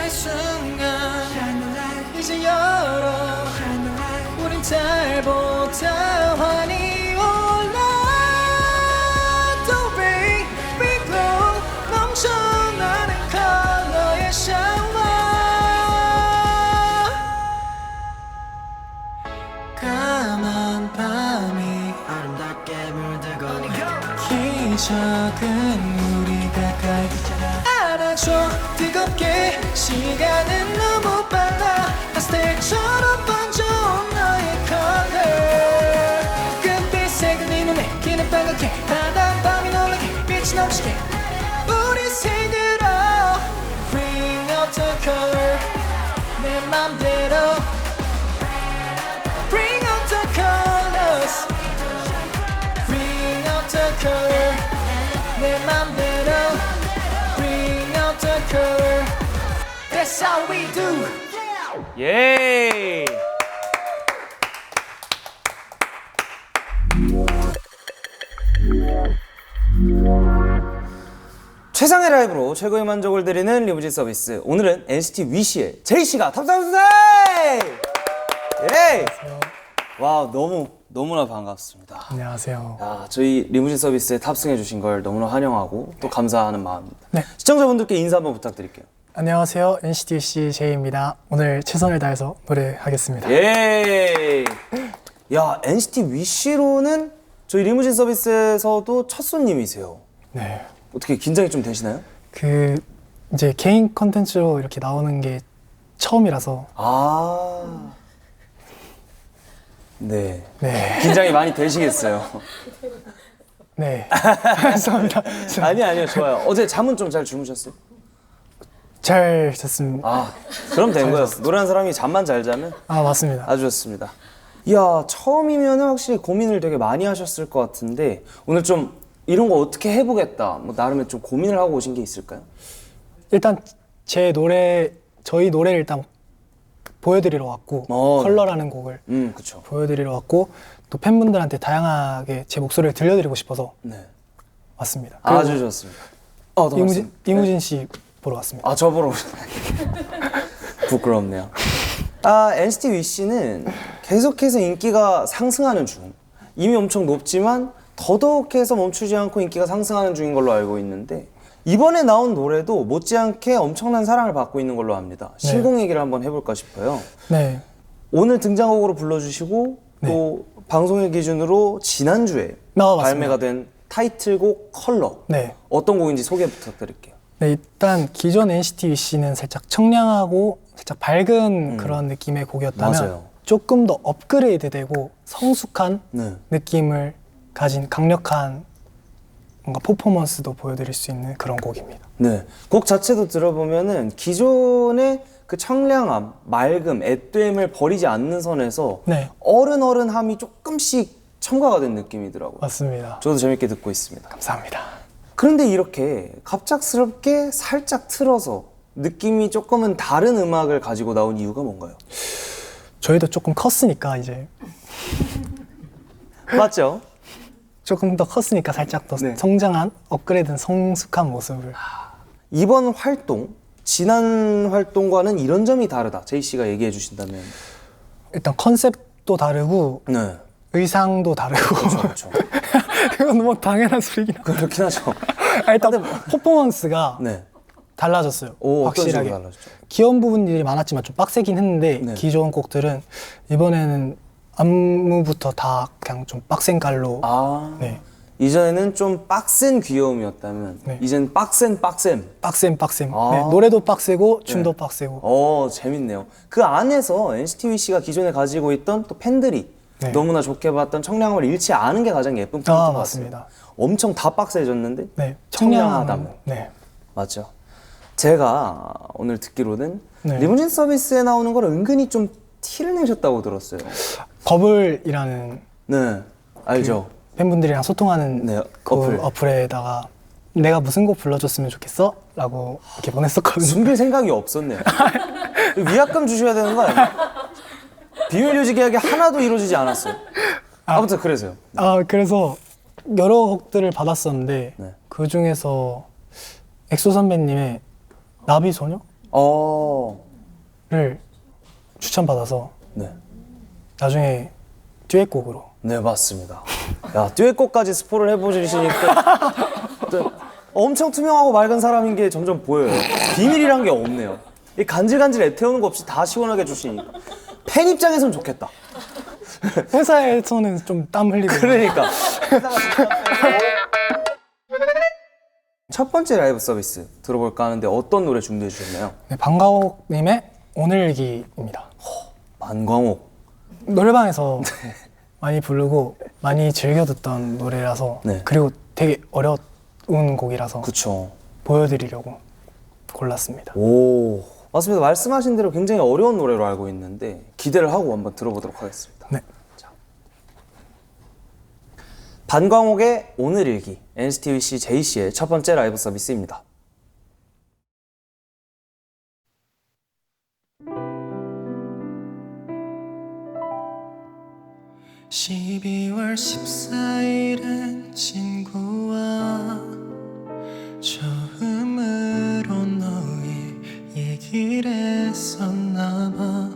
순간 이제 열어 우린 달보다 환히 올라 또 baby glow 넘쳐나는 컬러의 샤워 까만 밤이 아름답게 물들고 기적은 우리 가까이 있잖아 알아줘 뜨겁게 시간은 너무 빨라 파스텔처럼 번져온 너의 컬러 금빛색은 네 눈에 기는 빨갛게 바다 밤이 놀라게 빛이 넘치게 우리 새들어 Bring out the color 내 맘대로 Bring out the colors Bring out the color 내 맘대로 Bring out the color That's how we do 예. 최상의 라이브로 최고의 만족을 드리는 리무진 서비스. 오늘은 NCT 위시의 제이 씨가 탑승합니다. 예. 와 너무나 반갑습니다. 안녕하세요. 야, 저희 리무진 서비스에 탑승해 주신 걸 너무나 환영하고 또 감사하는 마음입니다. 네. 시청자분들께 인사 한번 부탁드릴게요. 안녕하세요. NCT 위시 제이입니다. 오늘 최선을 다해서 노래하겠습니다. 예. 야, NCT 위시로는 저희 리무진 서비스에서도 첫 손님이세요. 네. 어떻게 긴장이 좀 되시나요? 이제 개인 컨텐츠로 이렇게 나오는 게 처음이라서 아. 네. 네. 긴장이 많이 되시겠어요. 네. 감사합니다. 아니요, 좋아요. 어제 잠은 좀 잘 주무셨어요? 잘 잤습니다. 아, 그럼 된 거예요. 노래하는 사람이 잠만 잘 자면 아, 맞습니다. 아주 좋습니다. 이야, 처음이면 확실히 고민을 되게 많이 하셨을 것 같은데 오늘 좀 이런 거 어떻게 해보겠다, 뭐 나름의 좀 고민을 하고 오신 게 있을까요? 일단 저희 노래를 일단 보여드리러 왔고 컬러라는 곡을 그쵸. 보여드리러 왔고 또 팬분들한테 다양하게 제 목소리를 들려드리고 싶어서 네. 왔습니다. 아주 좋습니다. 더 이무진 씨 보러 왔습니다. 아, 저 보러 부끄럽네요. NCT 위시는 계속해서 인기가 상승하는 중. 이미 엄청 높지만 더더욱해서 멈추지 않고 인기가 상승하는 중인 걸로 알고 있는데 이번에 나온 노래도 못지않게 엄청난 사랑을 받고 있는 걸로 압니다. 신곡 얘기를 한번 해볼까 싶어요. 네. 오늘 등장곡으로 불러주시고 또 방송일 기준으로 지난주에 맞습니다. 발매가 된 타이틀곡 컬러. 네. 어떤 곡인지 소개 부탁드릴게요. 네, 일단 기존 NCT 위시는 살짝 청량하고 살짝 밝은 그런 느낌의 곡이었다면 맞아요. 조금 더 업그레이드되고 성숙한 네. 느낌을 가진 강력한 뭔가 퍼포먼스도 보여드릴 수 있는 그런 곡입니다. 네, 곡 자체도 들어보면은 기존의 그 청량함, 맑음, 앳됨을 버리지 않는 선에서 네. 어른어른함이 조금씩 첨가가 된 느낌이더라고요. 맞습니다. 저도 재밌게 듣고 있습니다. 감사합니다. 그런데 이렇게 갑작스럽게 살짝 틀어서 느낌이 조금은 다른 음악을 가지고 나온 이유가 뭔가요? 저희도 조금 컸으니까 이제 맞죠? 조금 더 컸으니까 살짝 더 네. 성장한 업그레이드된 성숙한 모습을 이번 활동, 지난 활동과는 이런 점이 다르다. 제이 씨가 얘기해 주신다면. 일단 컨셉도 다르고 네, 의상도 다르고 그렇죠. 그건 뭐 당연한 소리긴 한데 그렇긴 하죠. 일단 퍼포먼스가 네. 달라졌어요. 오, 어떤 확실하게. 식으로 달라졌죠? 귀여운 부분들이 많았지만 좀 빡세긴 했는데 네. 기존 곡들은 이번에는 안무부터 다 그냥 좀 빡센 깔로 아, 네. 이전에는 좀 빡센 귀여움이었다면 네. 이젠 빡센. 빡셈. 아. 네, 노래도 빡세고 춤도 빡세고 재밌네요. 그 안에서 NCT 위시가 기존에 가지고 있던 또 팬들이 네. 너무나 좋게 봤던 청량함을 잃지 않은 게 가장 예쁜 포인트 같아요. 맞습니다. 엄청 다 빡세졌는데 네, 청량하다면. 네. 맞죠. 제가 오늘 듣기로는 네. 리무진 서비스에 나오는 걸 은근히 좀 티를 내셨다고 들었어요. 버블이라는 네, 알죠. 팬분들이랑 소통하는 네, 그 어플. 어플에다가 내가 무슨 곡 불러줬으면 좋겠어? 라고 이렇게 보냈었거든요. 숨길 생각이 없었네요. 위약금 주셔야 되는 거 아니에요? 비밀 유지 계약이 하나도 이루어지지 않았어요. 아무튼 그래서요. 그래서 여러 곡들을 받았었는데 네. 그 중에서 엑소 선배님의 나비소녀? 어, 추천받아서 네. 나중에 듀엣곡으로. 네, 맞습니다. 야, 듀엣곡까지 스포를 해보시니까 엄청 투명하고 맑은 사람인 게 점점 보여요. 비밀이란 게 없네요. 이 간질간질 애태우는 거 없이 다 시원하게 해주시니까 팬 입장에선 좋겠다. 회사에서는 좀 땀 흘리고. 그러니까. 첫 번째 라이브 서비스 들어볼까 하는데 어떤 노래 준비해 주셨나요? 네, 방가옥님의 오늘기입니다. 만광옥. 노래방에서 많이 부르고 많이 즐겨 듣던 노래라서 네. 그리고 되게 어려운 곡이라서 그쵸. 보여드리려고 골랐습니다. 오, 맞습니다. 말씀하신 대로 굉장히 어려운 노래로 알고 있는데 기대를 하고 한번 들어보도록 하겠습니다. 네. 반광옥의 오늘일기, NCT 위시 제이씨의 첫 번째 라이브 서비스입니다. (12월 14일엔) 친구와 처음으로 너의 얘기를 했었나봐.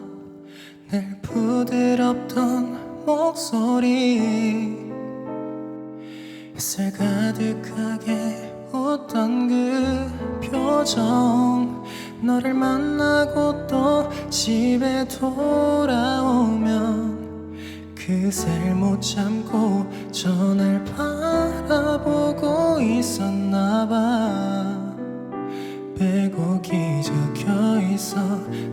늘 부드럽던 목소리, 햇살 가득하게 웃던 그 표정, 너를 만나고 또 집에 돌아오면 그새를 못 참고 전화를 바라보고 있었나봐. 빼곡히 적혀있어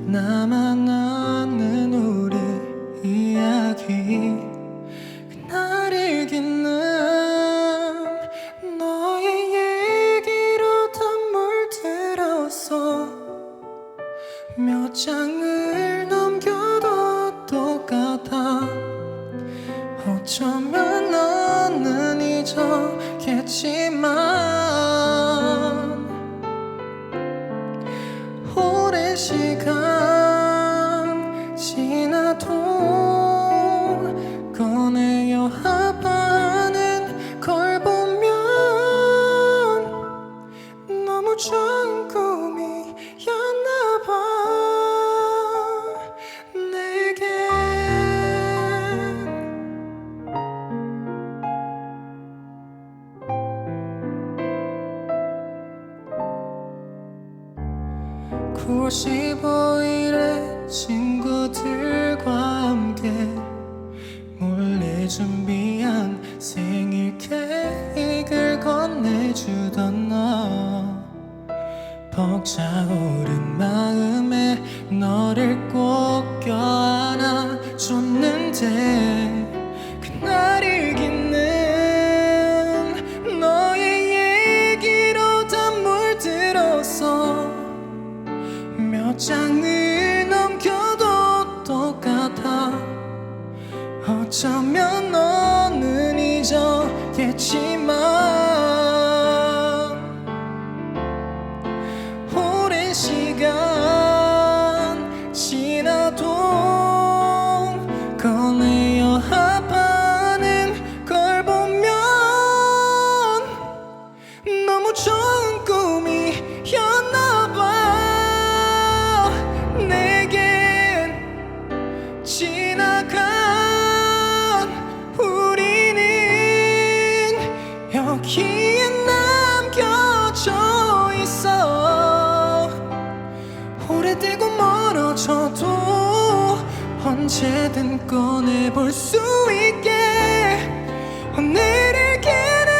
나만 아는 우리 이야기. 그날 일기는 너의 얘기로 다 물들었어. 몇 장을 넘겨도 똑같아. 어쩌면 너는 잊었겠지만 오랜 시간 지나도 꺼내려 하는 걸 보면 너무 좋은 꿈이었나 봐. 내겐 (9월 15일에) 친구들과 함께 몰래 준비한 생일 케이크를 건네주던 너. 벅차오른 마음에 너를 꼭 껴안아줬는데 그날 일기는 너의 얘기로 다 물들었어. 몇 장을 넘겨도 똑같아. 어쩌면 너는 잊었겠지만 오랜 시간 지나도 꺼내려 하는 걸 보면 너무 좋은 꿈이었나 봐. 내겐 지나간 우리는 여기에 남겨져 있어. 오래되고 멀어져도 언제든 꺼내볼 수 있게. 오늘을 기는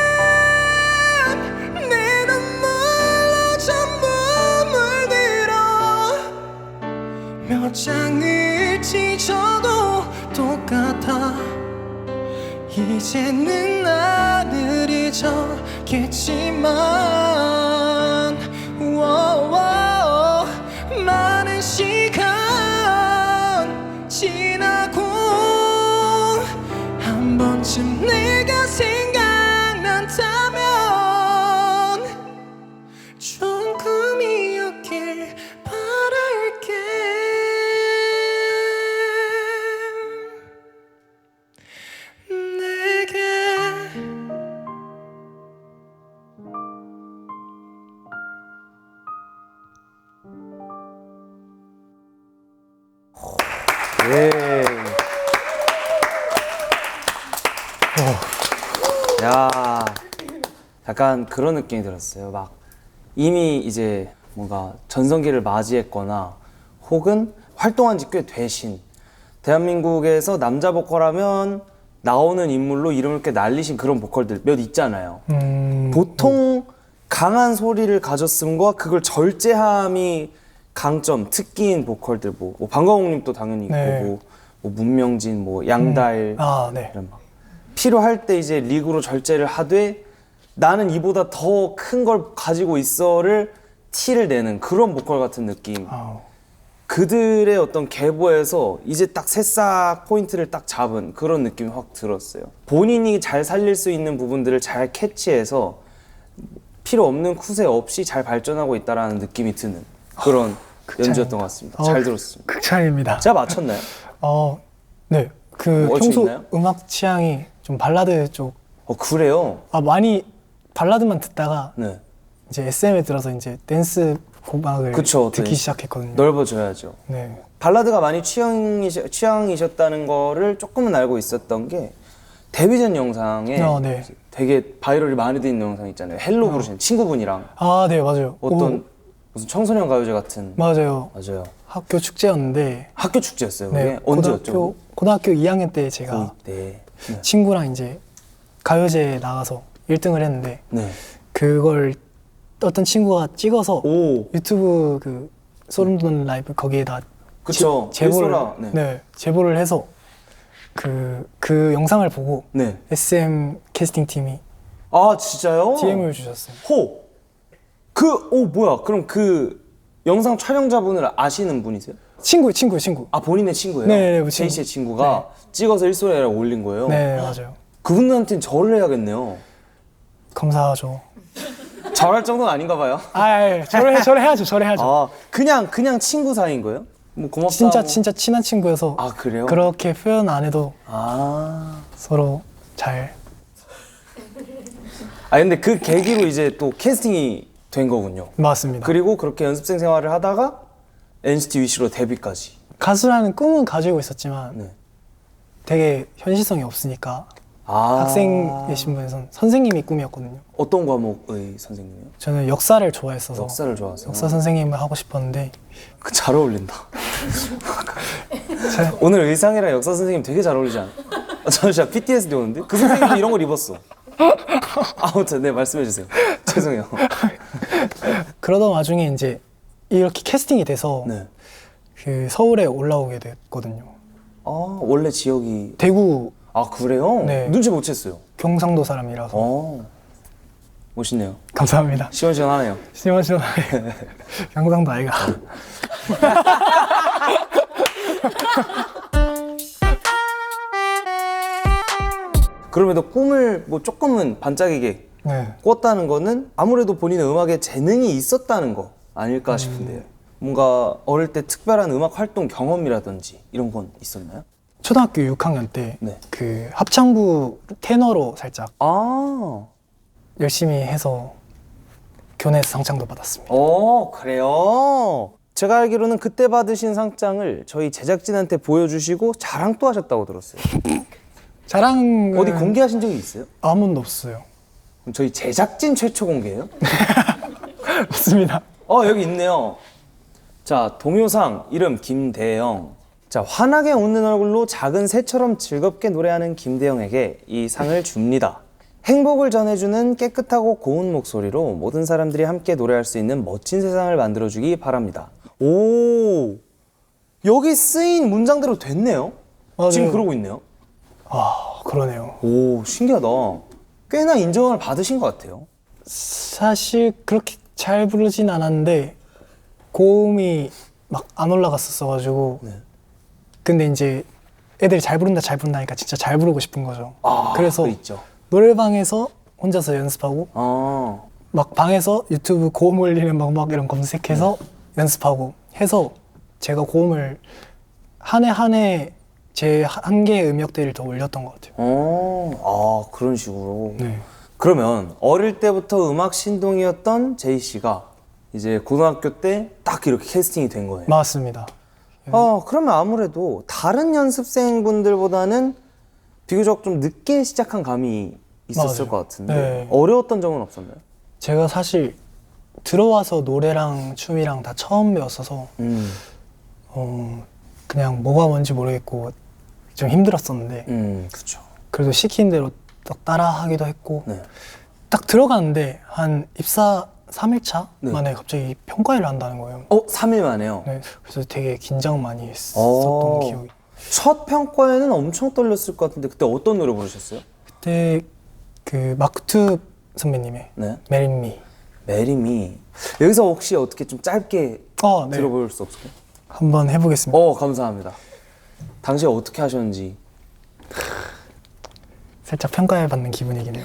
내 눈물로 전부 물들어. 몇 장을 찢어도 똑같아. 이제는 나를 잊었겠지만 많은 시간 지나고 한 번쯤 내가 생각난다면 좋은 꿈이었길 바랄게. 내게 예. 야, 약간 그런 느낌이 들었어요. 막 이미 이제 뭔가 전성기를 맞이했거나 혹은 활동한 지 꽤 되신 대한민국에서 남자 보컬하면 나오는 인물로 이름을 꽤 날리신 그런 보컬들 몇 있잖아요. 보통 강한 소리를 가졌음과 그걸 절제함이 강점, 특기인 보컬들 뭐 방광호님도 당연히 있고 네. 뭐 문명진, 뭐 양달 아, 네. 이런 막 필요할 때 이제 리그로 절제를 하되 나는 이보다 더 큰 걸 가지고 있어를 티를 내는 그런 보컬 같은 느낌. 아, 그들의 어떤 계보에서 이제 딱 새싹 포인트를 딱 잡은 그런 느낌이 확 들었어요. 본인이 잘 살릴 수 있는 부분들을 잘 캐치해서 필요 없는 쿠세 없이 잘 발전하고 있다라는 느낌이 드는 그런 연주였던 것 같습니다. 잘 들었습니다. 극찬입니다. 제가 맞췄나요? 네. 그 뭐 얼추 평소 있나요? 음악 취향이 좀 발라드 쪽. 그래요? 많이 발라드만 듣다가 네. 이제 SM에 들어서 이제 댄스 음악을 그쵸, 듣기 네. 시작했거든요. 넓어져야죠. 네. 발라드가 많이 취향이셨다는 거를 조금은 알고 있었던 게 데뷔 전 영상에 네. 되게 바이럴이 많이 돼 있는 영상 있잖아요. 헬로 부르시는 친구분이랑 아, 네, 맞아요. 어떤 무슨 청소년 가요제 같은 맞아요. 맞아요. 학교 축제였는데 학교 축제였어요. 그게 네, 언제였죠? 고등학교 2학년 때 제가 고2 때. 네. 친구랑 이제 가요제에 나가서 1등을 했는데 네. 그걸 어떤 친구가 찍어서 오. 유튜브 그 소름 돋는 라이브 거기에다 그쵸. 제보를 일소라. 네. 제보를 해서 그 영상을 보고 네. SM 캐스팅 팀이 아 진짜요? DM을 주셨어요. 호. 뭐야? 그럼 그 영상 촬영자분을 아시는 분이세요? 친구. 아 본인의 친구예요? 네, 네, 제이 씨의 친구가 찍어서 일소라라고 올린 거예요? 네, 맞아요. 그분한테는 절을 해야겠네요. 감사하죠. 절할 정도는 아닌가 봐요. 저를 해야죠. 아 그냥 친구 사이인 거예요? 뭐 고맙다. 진짜 친한 친구여서 아 그래요? 그렇게 표현 안 해도 아 서로 잘. 근데 그 계기로 이제 또 캐스팅이 된 거군요. 맞습니다. 그리고 그렇게 연습생 생활을 하다가 NCT 위시로 데뷔까지. 가수라는 꿈은 가지고 있었지만 네. 되게 현실성이 없으니까 아 학생이신 분에선 선생님이 꿈이었거든요. 어떤 과목의 선생님이요? 저는 역사를 좋아했어서 역사를 좋아하세요. 역사 선생님을 하고 싶었는데 잘 어울린다. 오늘 의상이랑 역사 선생님 되게 잘 어울리지 않아? 저는 진짜 PTSD 오는데? 그 선생님도 이런 걸 입었어. 아무튼 네 말씀해 주세요. 죄송해요. 그러던 와중에 이제 이렇게 캐스팅이 돼서 네. 그 서울에 올라오게 됐거든요. 원래 지역이 대구 아 그래요? 네. 눈치 못 챘어요. 경상도 사람이라서 멋있네요. 감사합니다. 시원시원하네요. 시원시원하게 경상도 아이가. 그럼에도 꿈을 뭐 조금은 반짝이게 네. 꿨다는 거는 아무래도 본인의 음악에 재능이 있었다는 거 아닐까 싶은데요. 뭔가 어릴 때 특별한 음악 활동 경험이라든지 이런 건 있었나요? 초등학교 6학년 때 네. 그 합창부 테너로 살짝 아, 열심히 해서 교내에서 상장도 받았습니다. 그래요? 제가 알기로는 그때 받으신 상장을 저희 제작진한테 보여주시고 자랑도 하셨다고 들었어요. 자랑은 어디 공개하신 적이 있어요? 아무도 없어요. 그럼 저희 제작진 최초 공개예요? 맞습니다. 여기 있네요. 자, 동요상 이름 김대영. 자, 환하게 웃는 얼굴로 작은 새처럼 즐겁게 노래하는 김대영에게 이 상을 줍니다. 행복을 전해주는 깨끗하고 고운 목소리로 모든 사람들이 함께 노래할 수 있는 멋진 세상을 만들어주기 바랍니다. 오, 여기 쓰인 문장대로 됐네요. 맞아요. 지금 그러고 있네요. 그러네요. 오, 신기하다. 꽤나 인정을 받으신 것 같아요. 사실 그렇게 잘 부르진 않았는데 고음이 막 안 올라갔었어가지고 네. 근데 이제 애들이 잘 부른다 하니까 진짜 잘 부르고 싶은 거죠. 그래서 그거 있죠. 노래방에서 혼자서 연습하고 막 방에서 유튜브 고음 올리는 방법 이런 검색해서 연습하고 해서 제가 고음을 한 해 제 한 개의 음역대를 더 올렸던 것 같아요. 그런 식으로. 네. 그러면 어릴 때부터 음악 신동이었던 제이 씨가 이제 고등학교 때 딱 이렇게 캐스팅이 된 거예요. 맞습니다. 그러면 아무래도 다른 연습생분들보다는 비교적 좀 늦게 시작한 감이 있었을 맞아요. 것 같은데 네. 어려웠던 점은 없었나요? 제가 사실 들어와서 노래랑 춤이랑 다 처음 배웠어서 그냥 뭐가 뭔지 모르겠고 좀 힘들었었는데 그렇죠. 그래도 시킨 대로 딱 따라하기도 했고 네. 딱 들어가는데 한 입사 3일차 네. 만에 갑자기 평가를 한다는 거예요. 3일 만에요. 네, 그래서 되게 긴장 많이 했었던 기억이. 첫 평가에는 엄청 떨렸을 것 같은데 그때 어떤 노래 부르셨어요? 그때 그 마크투 선배님의 네. 메린미. 메리미. 여기서 혹시 어떻게 좀 짧게 네. 들어볼 수 없을까요? 한번 해보겠습니다. 감사합니다. 당시에 어떻게 하셨는지 살짝 평가받는 기분이긴 해요.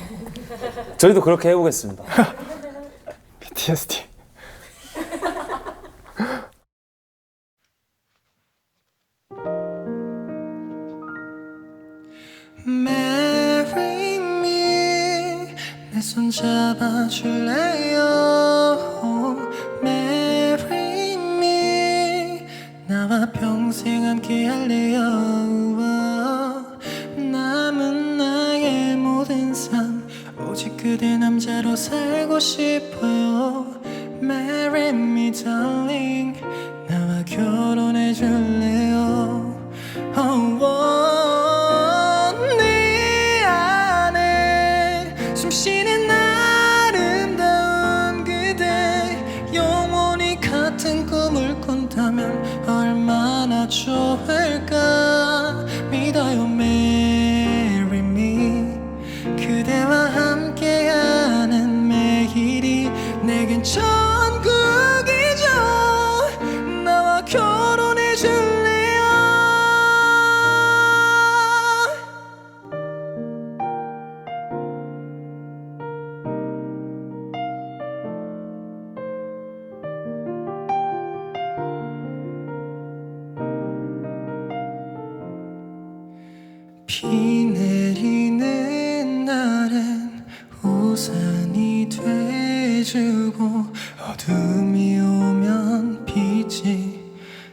저희도 그렇게 해보겠습니다. PTSD. Marry me 내 손 잡아줄래요 Marry me 나와 평생 함께 할래요 남은 나의 모든 삶 오직 그대 남자로 살고 싶어요 Marry me darling 나와 결혼해 줄래요 네 안에 숨쉬는 아름다운 그대 영원히 같은 꿈을 꾼다면 얼마나 좋을까 믿어요 Marry me 그대와 함께하는 매일이 내겐 천국이죠 나와 결혼해 줄래요 비 내리는 날엔 우산이 돼주고 어둠이 오면 빛이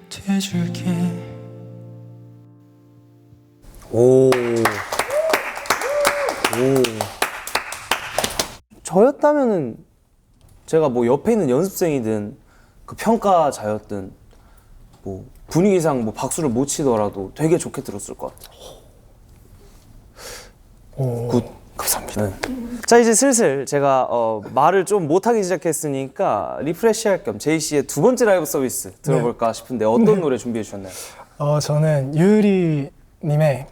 돼줄게 오. 저였다면은 제가 뭐 옆에 있는 연습생이든 그 평가자였든 뭐 분위기상 뭐 박수를 못 치더라도 되게 좋게 들었을 것 같아요. 굿. 감사합니다. 네. 자 이제 슬슬 제가 말을 좀 못하기 시작했으니까 리프레시할 겸 제이 씨의 두 번째 라이브 서비스 들어볼까 싶은데 어떤 노래 준비해 주셨나요? 저는 유리님의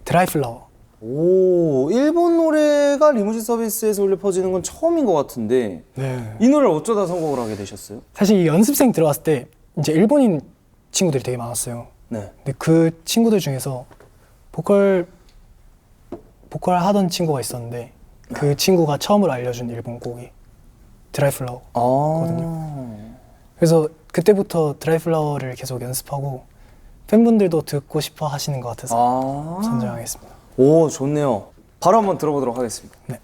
드라이플라워. 오, 일본 노래가 리무진 서비스에서 울려 퍼지는 건 처음인 것 같은데 네. 이 노래를 어쩌다 선곡을 하게 되셨어요? 사실 이 연습생 들어왔을 때 이제 일본인 친구들이 되게 많았어요. 네. 근데 그 친구들 중에서 보컬 하던 친구가 있었는데 그 친구가 처음으로 알려준 일본 곡이 드라이플라워. 그래서 그때부터 드라이플라워를 계속 연습하고 팬분들도 듣고 싶어 하시는 것 같아서 선정하겠습니다. 오, 좋네요. 바로 한번 들어보도록 하겠습니다. 네.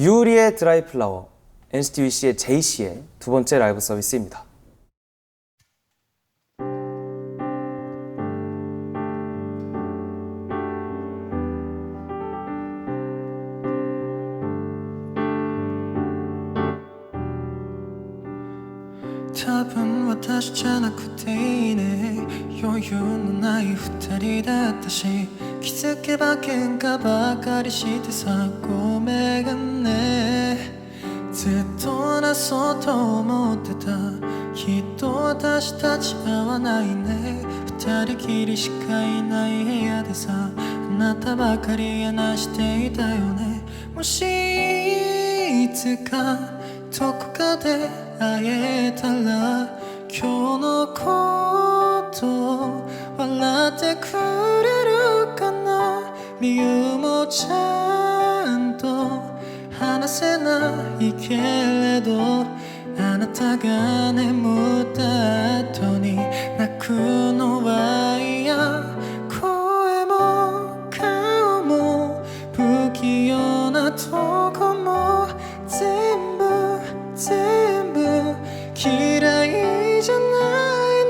유리의 드라이플라워, NCT 위시의 제이 씨의 두 번째 라이브 서비스입니다.多分私じゃなくていいね余裕のない二人だったし気づけば喧嘩ばかりしてさごめんねずっと話そうと思ってたきっと私たち合わないね二人きりしかいない部屋でさあなたばかり話していたよねもしいつかどこかで会えたら今日のこと笑ってくれるかな理由もちゃんと話せないけれどあなたが眠った後に泣くのは嫌声も顔も不器用なとこも全部嫌いじゃない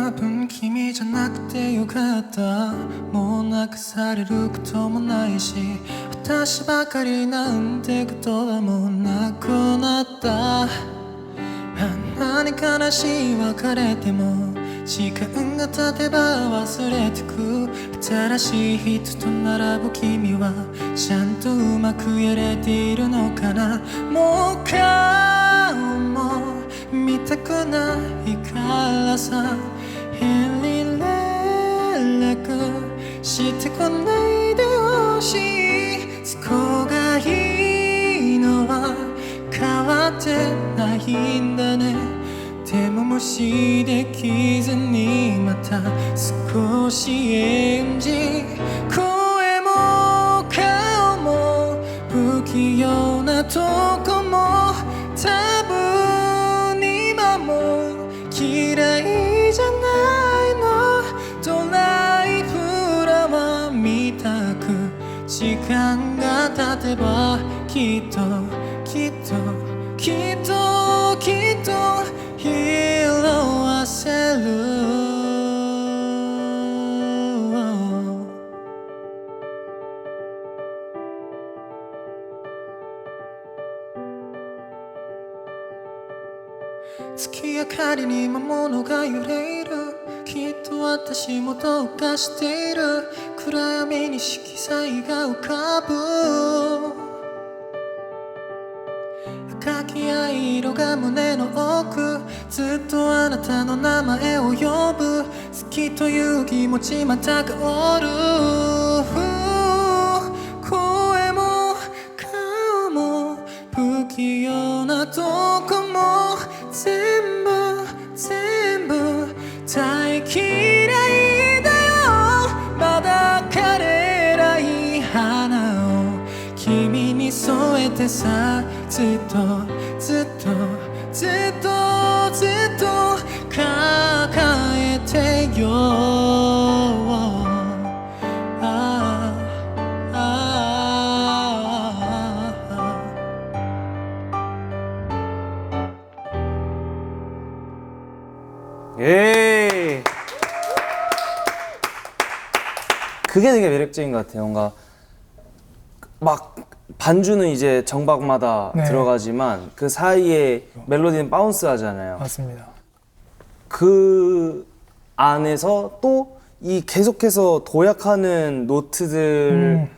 多分君じゃなくてよかったもう泣かされることもないし私ばかりなんてことはもうなくなったあんなに悲しい別れても時間が経てば忘れてく新しい人と並ぶ君はちゃんとうまくやれているのかなもう顔も見たくないからさ変に連絡してこないでほしいそこがいいのは変わってないんだねでも無視できずにまた少し演じ声も顔も不器用なとこも多分今も嫌いじゃないのドライフラワーみたく時間が経てばきっときっときっときっと色あせる月明かりに魔物が揺れるきっと私もどうかしている暗闇に色彩が浮かぶ赤き藍色が胸の奥ずっとあなたの名前を呼ぶ好きという気持ちまた香る声も顔も不器用なとこも全部全部大嫌いだよまだ枯れない花を君に添えてさずっとずっとずっとずっと抱えてよ예. 그게 되게 매력적인 것 같아요. 뭔가 막 반주는 이제 정박마다 네. 들어가지만 그 사이에 멜로디는 바운스 하잖아요. 맞습니다. 그 안에서 또 이 계속해서 도약하는 노트들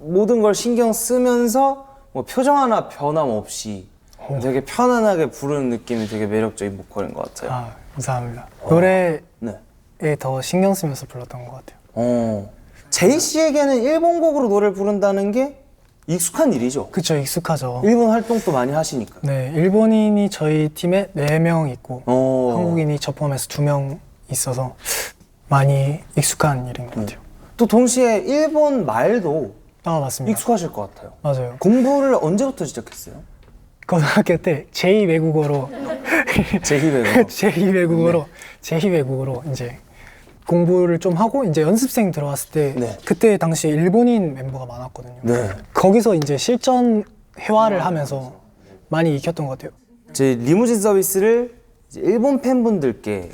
모든 걸 신경 쓰면서 뭐 표정 하나 변함 없이 되게 편안하게 부르는 느낌이 되게 매력적인 보컬인 것 같아요. 아, 감사합니다. 노래에 네. 더 신경 쓰면서 불렀던 것 같아요. 제이 씨에게는 일본 곡으로 노래를 부른다는 게 익숙한 일이죠. 그쵸, 익숙하죠. 일본 활동도 많이 하시니까. 네, 일본인이 저희 팀에 4명 있고 한국인이 저 포함해서 2명 있어서 많이 익숙한 일인 것 같아요. 또 동시에 일본 말도 아, 맞습니다. 익숙하실 것 같아요. 맞아요. 공부를 언제부터 시작했어요? 고등학교 때 제2 외국어로 제2외국어. 제2 외국어로 이제 공부를 좀 하고 이제 연습생 들어왔을 때 네. 그때 당시 일본인 mem버가 많았거든요. 네. 거기서 이제 실전 회화를 하면서 많이 익혔던 것 같아요. 제 리무진 서비스를 이제 일본 팬분들께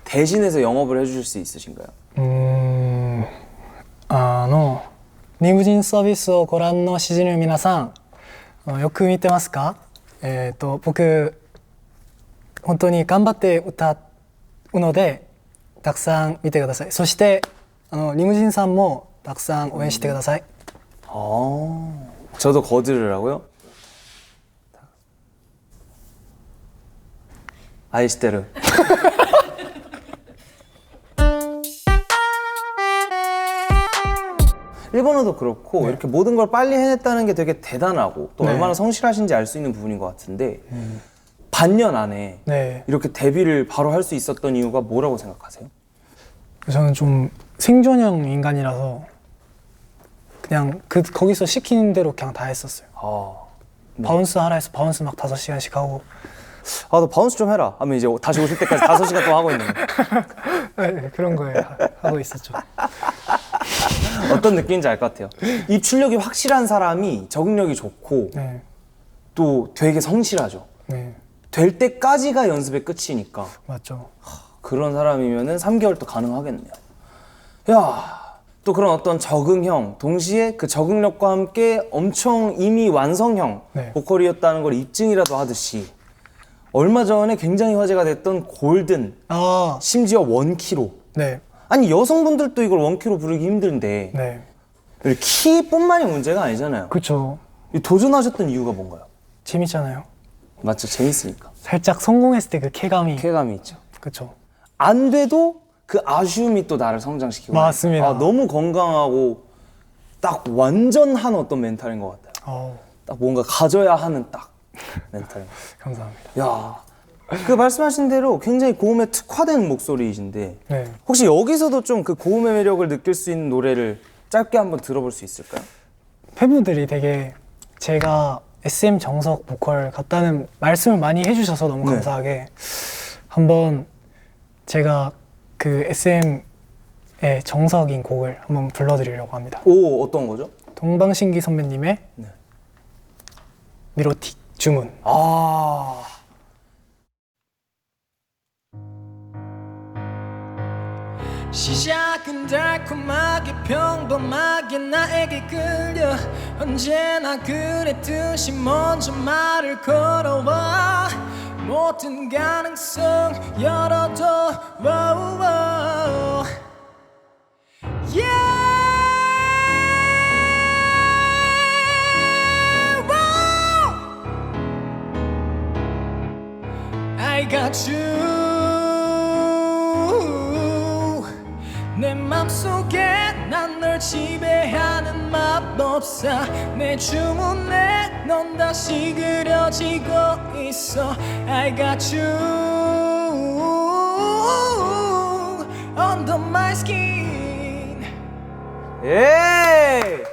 대신해서 영업을 해주실 수 있으신가요? リムジンサービスをご覧の詩人の皆さん、よく見てますか？僕本当に頑張って歌うのでたくさん見てください。そしてリムジンさんもたくさん応援してください。 저도 거들으라고요? 아이시테르. 일본어도 그렇고 이렇게 모든 걸 빨리 해냈다는 게 되게 대단하고 또 얼마나 성실하신지 알 수 있는 부분인 것 같은데 반년 안에 이렇게 데뷔를 바로 할 수 있었던 이유가 뭐라고 생각하세요? 저는 좀 생존형 인간이라서 그냥 거기서 시키는 대로 그냥 다 했었어요. 바운스 하라 해서 바운스 막 5시간씩 하고 너 바운스 좀 해라 하면 이제 다시 오실 때까지 5시간 동안 하고 있는 거예요. 네, 그런 거예요. 하고 있었죠. 어떤 느낌인지 알 것 같아요. 입출력이 확실한 사람이 적응력이 좋고 또 되게 성실하죠. 될 때까지가 연습의 끝이니까. 맞죠. 그런 사람이면은 3개월 또 가능하겠네요. 야, 또 그런 어떤 적응형, 동시에 그 적응력과 함께 엄청 이미 완성형 네. 보컬이었다는 걸 입증이라도 하듯이 얼마 전에 굉장히 화제가 됐던 골든, 아, 심지어 원키로. 네, 아니 여성분들도 이걸 원키로 부르기 힘든데 네, 키뿐만이 문제가 아니잖아요. 그쵸. 이 도전하셨던 이유가 뭔가요? 재밌잖아요. 맞죠, 재밌으니까. 살짝 성공했을 때 그 쾌감이. 쾌감이 있죠. 그쵸. 안 돼도 그 아쉬움이 또 나를 성장시키고. 맞습니다. 아, 너무 건강하고 딱 완전한 어떤 멘탈인 것 같아요. 딱 뭔가 가져야 하는 딱 멘탈. 감사합니다. 야, 그 말씀하신 대로 굉장히 고음에 특화된 목소리이신데 네. 혹시 여기서도 좀 그 고음의 매력을 느낄 수 있는 노래를 짧게 한번 들어볼 수 있을까요? 팬분들이 되게 제가 SM 정석 보컬 같다는 말씀을 많이 해주셔서 너무 네. 감사하게 한번 제가 그 SM의 정석인 곡을 한번 불러드리려고 합니다. 오, 어떤 거죠? 동방신기 선배님의 네. 미로틱 주문. 아, 시작은 달콤하게 평범하게 나에게 끌려 언제나 그랬듯이 먼저 말을 걸어와 모든 가능성 열어둬 wow, wow. Yeah, wow. I got you 내 맘속에 난 널 지배하는 마법사 내 주문에 넌 다시 그려지고 있어 I got you under my skin 예!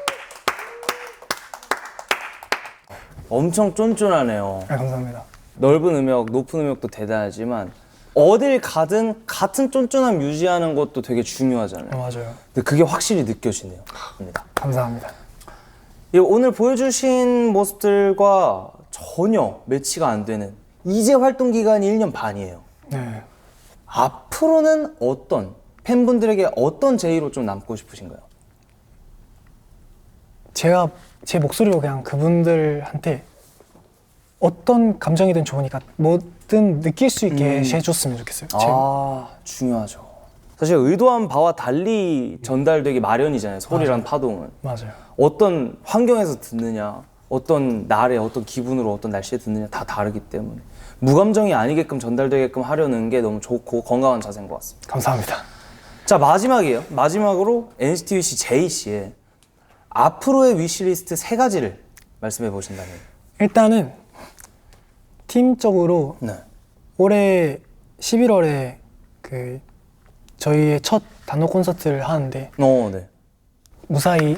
엄청 쫀쫀하네요. 아, 감사합니다. 넓은 음역, 높은 음역도 대단하지만 어딜 가든 같은 쫀쫀함 유지하는 것도 되게 중요하잖아요. 맞아요. 근데 그게 확실히 느껴지네요. 감사합니다. 오늘 보여주신 모습들과 전혀 매치가 안 되는 이제 활동 기간이 1년 반이에요. 네. 앞으로는 팬분들에게 어떤 제의로 좀 남고 싶으신가요? 제가 제 목소리로 그냥 그분들한테 어떤 감정이든 좋으니까 뭐든 느낄 수 있게 해줬으면 좋겠어요. 아, 중요하죠. 사실 의도한 바와 달리 전달되기 마련이잖아요. 소리란 파동은. 맞아요. 어떤 환경에서 듣느냐, 어떤 날에 어떤 기분으로 어떤 날씨에 듣느냐 다 다르기 때문에 무감정이 아니게끔 전달되게끔 하려는 게 너무 좋고 건강한 자세인 것 같습니다. 감사합니다. 자, 마지막이에요. 마지막으로 NCT 위시 제이 씨의 앞으로의 위시리스트 3가지를 말씀해 보신다면. 일단은 팀적으로 네. 올해 11월에 그 저희의 첫 단독 콘서트를 하는데 네. 무사히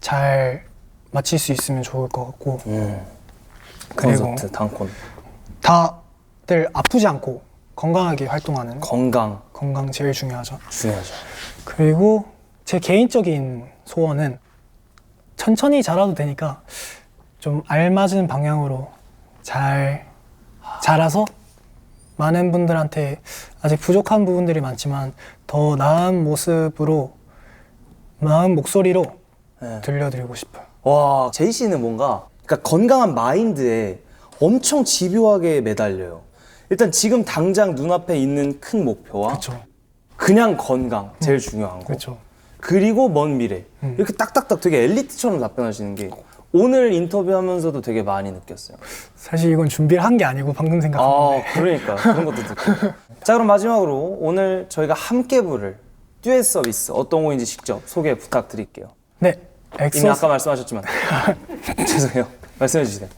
잘 마칠 수 있으면 좋을 것 같고 그리고 콘서트, 단콘. 다들 아프지 않고 건강하게 활동하는 건강 건강 제일 중요하죠. 중요하죠. 그리고 제 개인적인 소원은 천천히 자라도 되니까 좀 알맞은 방향으로 잘 자라서 많은 분들한테 아직 부족한 부분들이 많지만 더 나은 모습으로 나은 목소리로 네. 들려드리고 싶어요. 와, 제이 씨는 뭔가 그러니까 건강한 마인드에 엄청 집요하게 매달려요. 일단 지금 당장 눈앞에 있는 큰 목표와 그렇죠. 그냥 건강 제일 중요한 거. 그렇죠. 그리고 먼 미래. 이렇게 딱딱딱 되게 엘리트처럼 답변하시는 게 오늘 인터뷰하면서도 되게 많이 느꼈어요. 사실 이건 준비를 한 게 아니고 방금 생각한 아, 건데. 그러니까 그런 것도 듣고. 자, 그럼 마지막으로 오늘 저희가 함께 부를 듀엣 서비스 어떤 곡인지 직접 소개 부탁드릴게요. 네, 이미 아까 말씀하셨지만 죄송해요. 말씀해 주세요.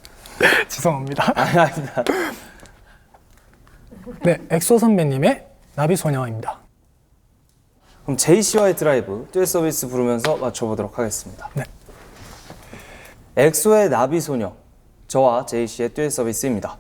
죄송합니다. 아닙니다. 네, 엑소 선배님의 나비소녀입니다. 그럼 제이 씨와의 드라이브 듀엣 서비스 부르면서 맞춰보도록 하겠습니다. 네. 엑소의 나비소녀, 저와 제이 씨의 듀엣 서비스입니다.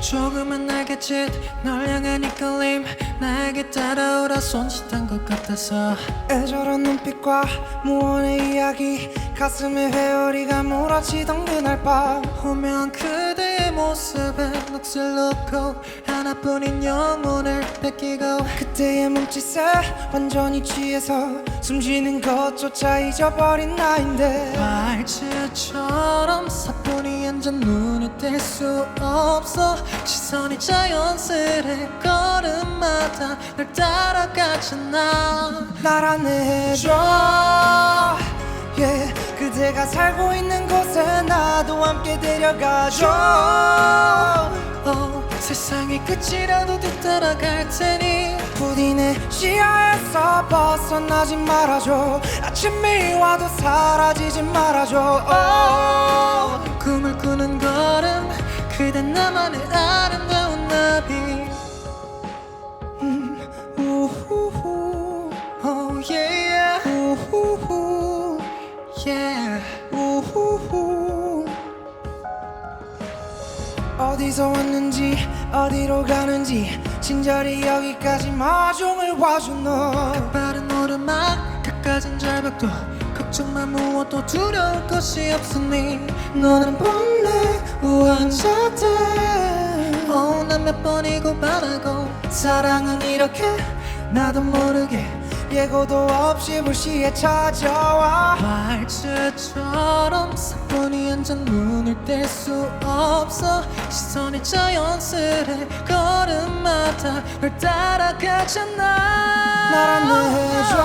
조금은 알겠지 널 향한 이끌림 나에게 따라오라 손짓한 것 같아서 애절한 눈빛과 무언의 이야기 가슴에 회오리가 몰아치던 그날 밤 오면 그대의 모습에 넋을 놓고 하나뿐인 영혼을 뺏기고 그때의 몸짓에 완전히 취해서 숨쉬는 것조차 잊어버린 나인데 말츠처럼 사뿐히 앉아 눈을 뗄 수 없어 시선이 자연스레 걸음마다 널 따라가잖아 날 안내해줘 yeah, 그대가 살고 있는 곳에 나도 함께 데려가줘 세상의 끝이라도 뒤따라갈 테니 부디 내 시야에서 벗어나지 말아줘 아침이 와도 사라지지 말아줘 꿈을 꾸는 걸음 그대 나만의 아름다운 나비 우후후 Oh yeah 우후후 yeah 우후후 어디서 왔는지 어디로 가는지 친절히 여기까지 마중을 와준 너 빠른 오르막 가까진 절벽도 걱정만 무엇도 두려울 것이 없으니 너는 본래 우아한 자태 난 몇 번이고 바라고 사랑은 이렇게 나도 모르게 예고도 없이 불시에 찾아와 말츠처럼 사뿐히 앉아 눈을 뗄 수 없어 시선이 자연스레 걸음마다 널 따라가잖아 날 안내해줘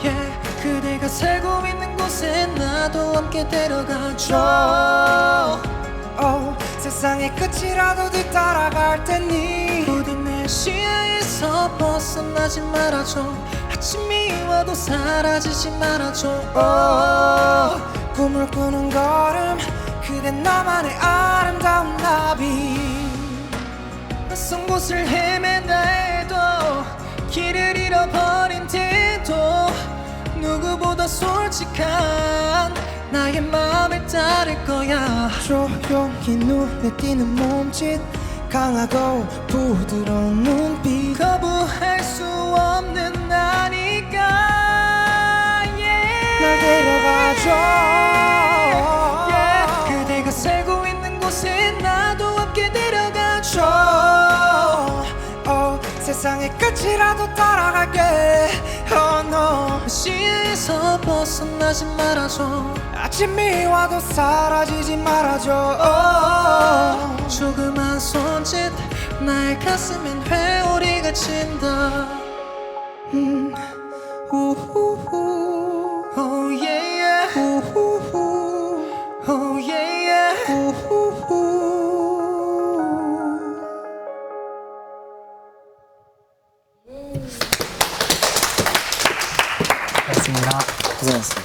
yeah, 그대가 살고 있는 곳에 나도 함께 데려가줘 세상의 끝이라도 뒤따라갈 테니 부디 내 시야에서 벗어나지 말아줘 아침이 와도 사라지지 말아줘 꿈을 꾸는 걸음 그대 나만의 아름다운 나비 낯선 곳을 헤맨다 해도 길을 잃어버린 뒤도 누구보다 솔직한 나의 마음을 따를 거야 조용히 눈에 띄는 몸짓 강하고 부드러운 눈빛 거부할 수 없는 나니까 yeah. 날 데려가줘 yeah. 그대가 살고 있는 곳에 나도 함께 데려가줘 세상의 끝이라도 따라갈게 no. 시야에서 벗어나지 말아줘 아침이 와도 사라지지 말아줘 조그만 손짓 나의 가슴엔 회오리가 친다 우후후 Oh yeah 우후후 Oh yeah 우후후 고맙습니다. 고생했습니다.